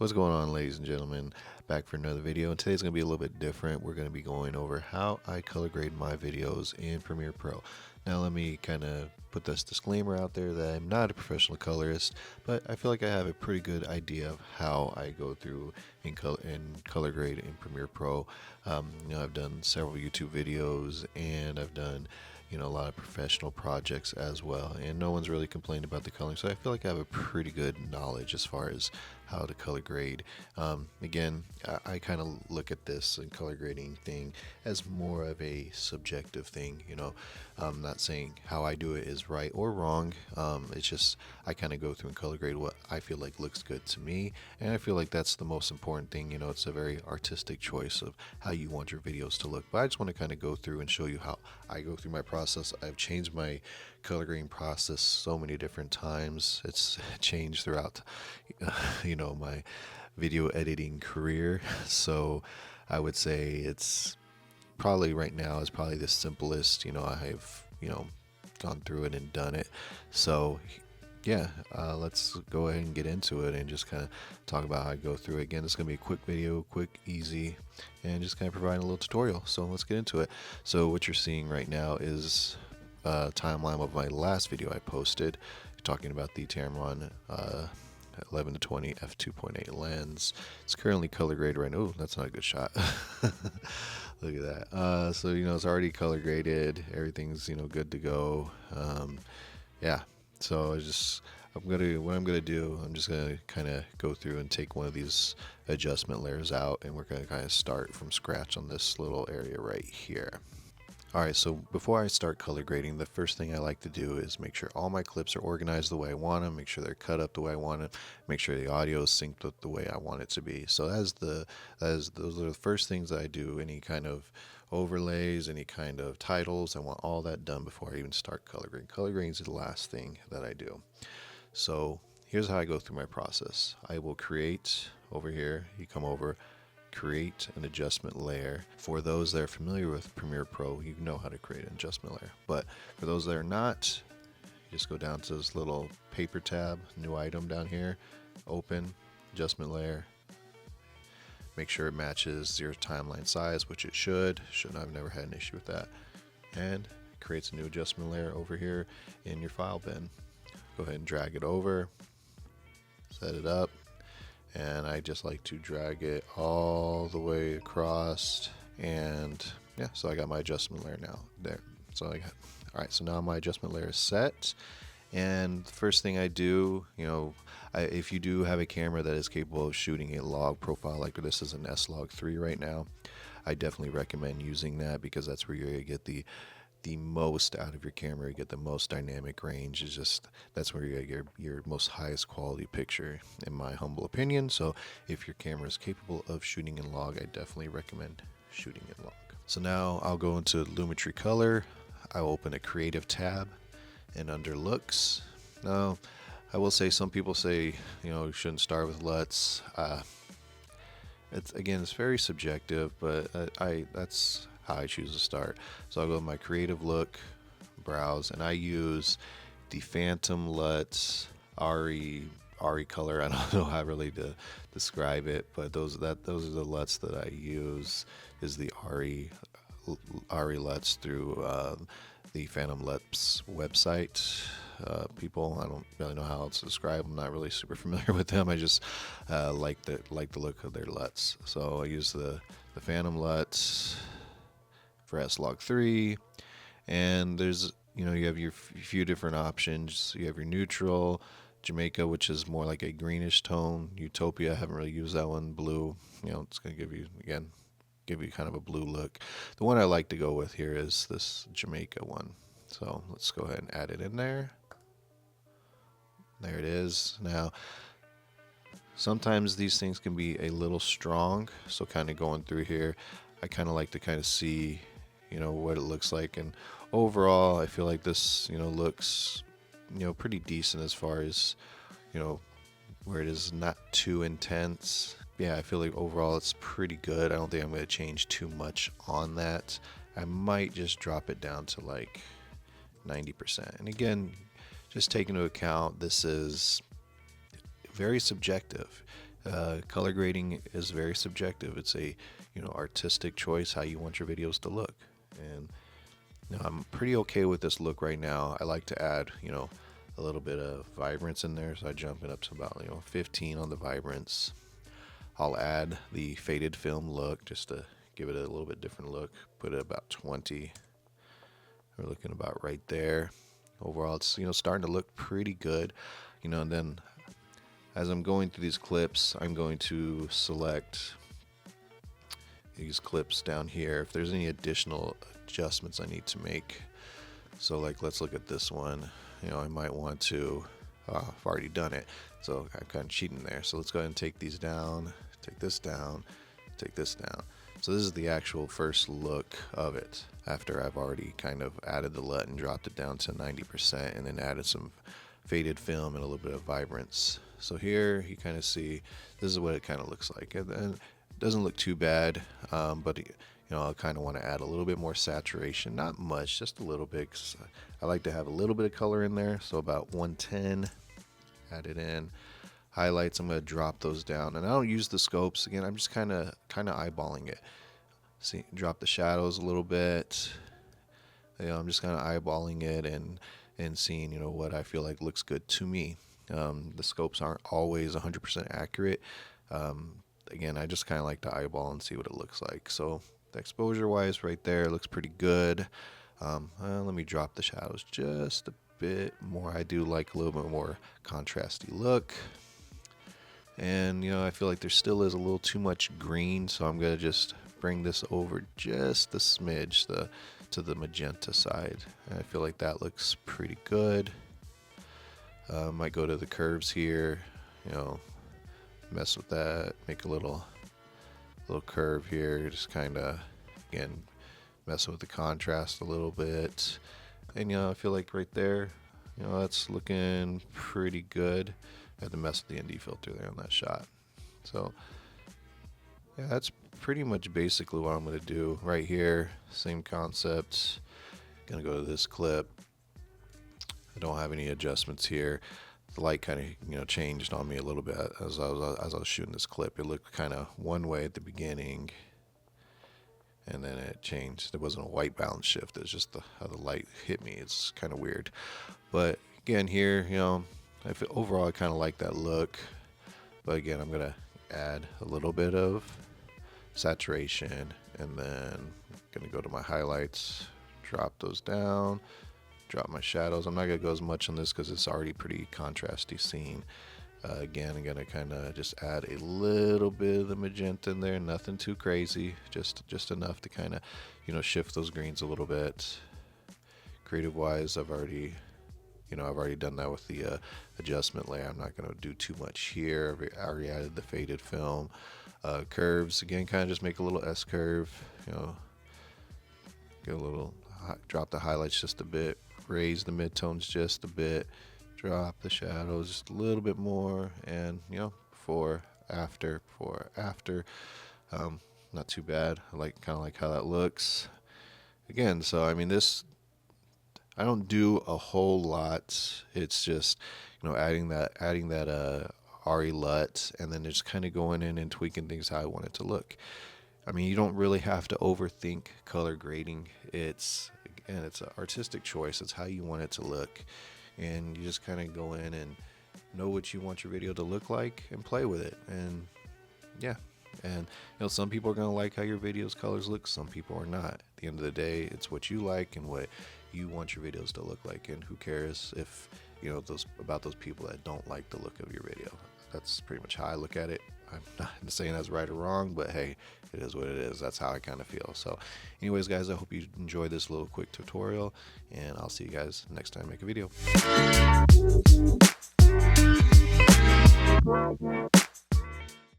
What's going on, ladies and gentlemen? Back for another video, and today's going to be a little bit different. We're going to be going over how I color grade my videos in Premiere Pro. Now let me kind of put this disclaimer out there that I'm not a professional colorist, but I feel like I have a pretty good idea of how I go through in color grade in Premiere Pro. I've done several YouTube videos, and I've done a lot of professional projects as well, and no one's really complained about the coloring, so I feel like I have a pretty good knowledge as far as how to color grade. Again, I kind of look at this and color grading thing as more of a subjective thing. I'm not saying how I do it is right or wrong. It's just I kind of go through and color grade what I feel like looks good to me, and I feel like that's the most important thing. It's a very artistic choice of how you want your videos to look, but I just want to kind of go through and show you how I go through my process. I've changed my color grading process so many different times. It's changed throughout my video editing career, so I would say it's probably right now is probably the simplest. I've gone through it and done it. So yeah, let's go ahead and get into it and just kind of talk about how I go through it. Again, it's going to be a quick video, quick, easy, and just kind of provide a little tutorial. So let's get into it. So what you're seeing right now is a timeline of my last video I posted talking about the Tamron 11 to 20 f2.8 lens. It's currently color graded right now. Oh, that's not a good shot. Look at that. So it's already color graded. Everything's good to go. Yeah. So what I'm gonna do, I'm just gonna kind of go through and take one of these adjustment layers out, and we're gonna kind of start from scratch on this little area right here. Alright, so before I start color grading, the first thing I like to do is make sure all my clips are organized the way I want them, make sure they're cut up the way I want it, make sure the audio is synced up the way I want it to be. So those are the first things that I do. Any kind of overlays, any kind of titles, I want all that done before I even start color grading. Color grading is the last thing that I do. So here's how I go through my process. I will create over here, you come over, create an adjustment layer. For those that are familiar with Premiere Pro, you know how to create an adjustment layer. But for those that are not, you just go down to this little paper tab, new item down here, open, adjustment layer. Make sure it matches your timeline size, which it should. I've never had an issue with that. And creates a new adjustment layer over here in your file bin. Go ahead and drag it over, set it up. And I just like to drag it all the way across, and yeah, so I got my adjustment layer now there. So alright, so now my adjustment layer is set, and the first thing I do, if you do have a camera that is capable of shooting a log profile, like this is an S-Log3 right now, I definitely recommend using that, because that's where you're going to get the most out of your camera. You get the most dynamic range. That's where you get your most highest quality picture, in my humble opinion. So if your camera is capable of shooting in log, I definitely recommend shooting in log. So now I'll go into Lumetri Color. I'll open a creative tab, and under looks, now I will say, some people say you shouldn't start with LUTs. It's very subjective, but that's how I choose to start. So I'll go to my creative look, browse, and I use the Phantom LUTs RE color. I don't know how really to describe it, but those are the LUTs that I use. Is the RE LUTs through the Phantom LUTs website. I don't really know how else to describe them. I'm not really super familiar with them. I just like the look of their LUTs. So I use the Phantom LUTs for S-Log3, and there's you have your few different options. You have your neutral, Jamaica, which is more like a greenish tone, Utopia, I haven't really used that one, blue, it's going to give you kind of a blue look. The one I like to go with here is this Jamaica one, so let's go ahead and add it in there. There it is. Now sometimes these things can be a little strong, so kind of going through here, I kind of like to kind of see what it looks like, and overall I feel like this looks pretty decent as far as where it is not too intense. Yeah, I feel like overall it's pretty good. I don't think I'm going to change too much on that. I might just drop it down to like 90%. And again, just take into account this is very subjective. Color grading is very subjective. It's a artistic choice how you want your videos to look, and I'm pretty okay with this look right now. I like to add a little bit of vibrance in there, so I jump it up to about 15 on the vibrance. I'll add the faded film look just to give it a little bit different look. Put it about 20. We're looking about right there. Overall, it's starting to look pretty good. And then as I'm going through these clips, I'm going to select these clips down here if there's any additional adjustments I need to make. So like, let's look at this one. I might want to, I've already done it, so I'm kind of cheating there. So let's go ahead and take these down, take this down, take this down. So this is the actual first look of it after I've already kind of added the LUT and dropped it down to 90% and then added some faded film and a little bit of vibrance. So here you kind of see this is what it kind of looks like, and it doesn't look too bad, but I kind of want to add a little bit more saturation, not much, just a little bit, 'cause I like to have a little bit of color in there. So about 110, add it in. Highlights, I'm going to drop those down, and I don't use the scopes. Again, I'm just kind of eyeballing it. See, drop the shadows a little bit. I'm just kind of eyeballing it and seeing what I feel like looks good to me. The scopes aren't always 100% accurate. Again, I just kind of like to eyeball and see what it looks like. So the exposure wise right there looks pretty good. Let me drop the shadows just a bit more. I do like a little bit more contrasty look. And I feel like there still is a little too much green, so I'm going to just bring this over just a smidge to the magenta side. And I feel like that looks pretty good. Might go to the curves here, mess with that, make a little curve here, just kind of, again, mess with the contrast a little bit. And I feel like right there, that's looking pretty good. I had to mess with the ND filter there on that shot. So yeah, that's pretty much basically what I'm going to do right here. Same concept. Gonna go to this clip. I don't have any adjustments here. The light kind of changed on me a little bit as I was shooting this clip. It looked kind of one way at the beginning, and then it changed. There wasn't a white balance shift. It's just how the light hit me. It's kind of weird. But again, here, I feel overall I kind of like that look. But again, I'm gonna add a little bit of saturation, and then I'm gonna go to my highlights, drop those down. Drop my shadows. I'm not going to go as much on this because it's already pretty contrasty scene. Again, I'm going to kind of just add a little bit of the magenta in there. Nothing too crazy. Just enough to kind of, shift those greens a little bit. Creative wise, I've already done that with the adjustment layer. I'm not going to do too much here. I already added the faded film. Curves, again, kind of just make a little S curve. Get a little, drop the highlights just a bit. Raise the midtones just a bit, drop the shadows just a little bit more, and before, after, not too bad. I kind of like how that looks. Again, so I mean, this, I don't do a whole lot. It's just adding that RE LUT, and then just kind of going in and tweaking things how I want it to look. I mean, you don't really have to overthink color grading. It's an artistic choice. It's how you want it to look, and you just kind of go in and know what you want your video to look like and play with it. And yeah, and some people are gonna like how your video's colors look. Some people are not. At the end of the day, it's what you like and what you want your videos to look like. And who cares if about those people that don't like the look of your video? That's pretty much how I look at it. I'm not saying that's right or wrong, but hey, it is what it is. That's how I kind of feel. So anyways, guys, I hope you enjoyed this little quick tutorial, and I'll see you guys next time I make a video.